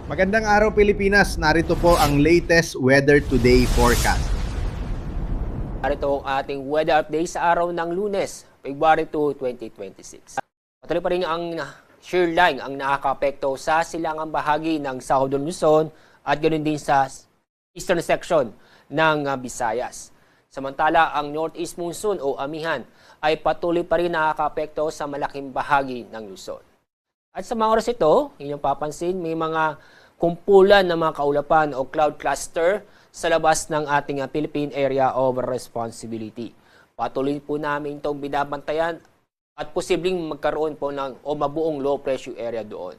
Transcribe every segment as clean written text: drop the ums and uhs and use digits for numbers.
Magandang araw Pilipinas, narito po ang latest weather today forecast. Narito ang ating weather update sa araw ng Lunes, February 2, 2026. Patuloy pa rin ang shear line ang nakakaapekto sa silangang bahagi ng Southern Luzon at ganoon din sa eastern section ng Visayas. Samantala, ang northeast monsoon o amihan ay patuloy pa rin nakakaapekto sa malaking bahagi ng Luzon. At sa mga oras ito, inyong papansin, may mga kumpulan ng mga kaulapan o cloud cluster sa labas ng ating Philippine Area of Responsibility. Patuloy po namin itong binabantayan at posibleng magkaroon po ng o mabuong low pressure area doon.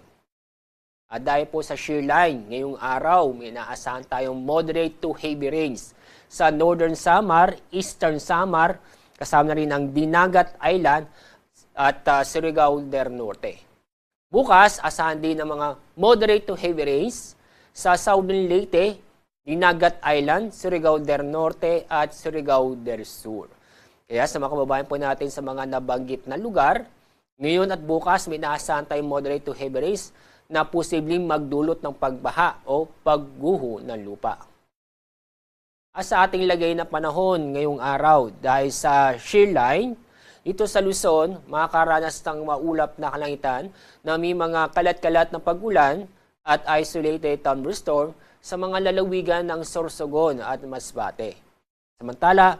At dahil po sa shear line, ngayong araw may inaasahan tayong moderate to heavy rains sa Northern Samar, Eastern Samar, kasama na rin ang Dinagat Island at Surigao del Norte. Bukas, asahan din ng mga moderate to heavy rains sa Southern Leyte, Dinagat Island, Surigao del Norte at Surigao del Sur. Kaya sa mga kababayan po natin sa mga nabanggit na lugar, ngayon at bukas may inaasahan tayong moderate to heavy rains na posibleng magdulot ng pagbaha o pagguho ng lupa. At sa ating lagay na panahon ngayong araw dahil sa shear line, ito sa Luzon, makakaranas ng maulap na kalangitan na may mga kalat-kalat na pag-ulan at isolated thunderstorm sa mga lalawigan ng Sorsogon at Masbate. Samantala,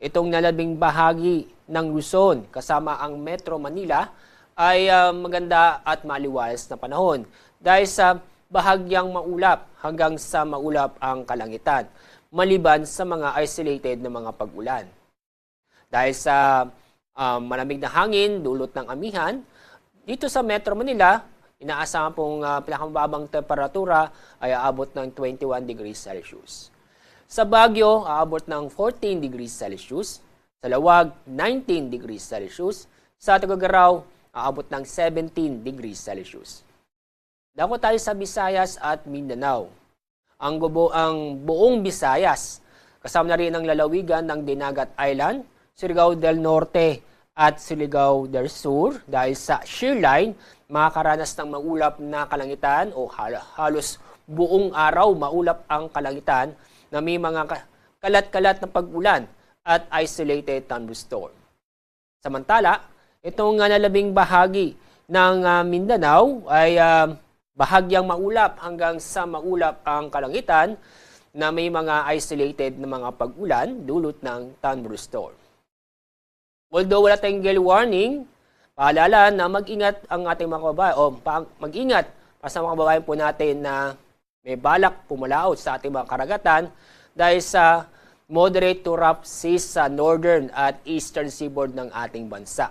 itong nalabing bahagi ng Luzon kasama ang Metro Manila ay maganda at maliwalas na panahon dahil sa bahagyang maulap hanggang sa maulap ang kalangitan maliban sa mga isolated na mga pag-ulan. Dahil sa malamig na hangin, dulot ng amihan. Dito sa Metro Manila, inaasahan pong pinakamababang temperatura ay aabot ng 21 degrees Celsius. Sa Baguio, aabot ng 14 degrees Celsius. Sa Lawag, 19 degrees Celsius. Sa Tuguegarao, aabot ng 17 degrees Celsius. Dako tayo sa Visayas at Mindanao. Ang buong Visayas, kasama na rin ang lalawigan ng Dinagat Island, Surigao del Norte at Surigao del Sur dahil sa shear line, makakaranas ng maulap na kalangitan o halos buong araw maulap ang kalangitan na may mga kalat-kalat na pag-ulan at isolated thunderstorm. Samantala, itong nalabing bahagi ng Mindanao ay bahagyang maulap hanggang sa maulap ang kalangitan na may mga isolated na mga pag-ulan dulot ng thunderstorm. Although wala tayong gale warning, paalala na mag-ingat ang ating mga kababayan o mag-ingat para sa mga kababayan po natin na may balak pumalaot sa ating mga karagatan dahil sa moderate to rough seas sa northern at eastern seaboard ng ating bansa.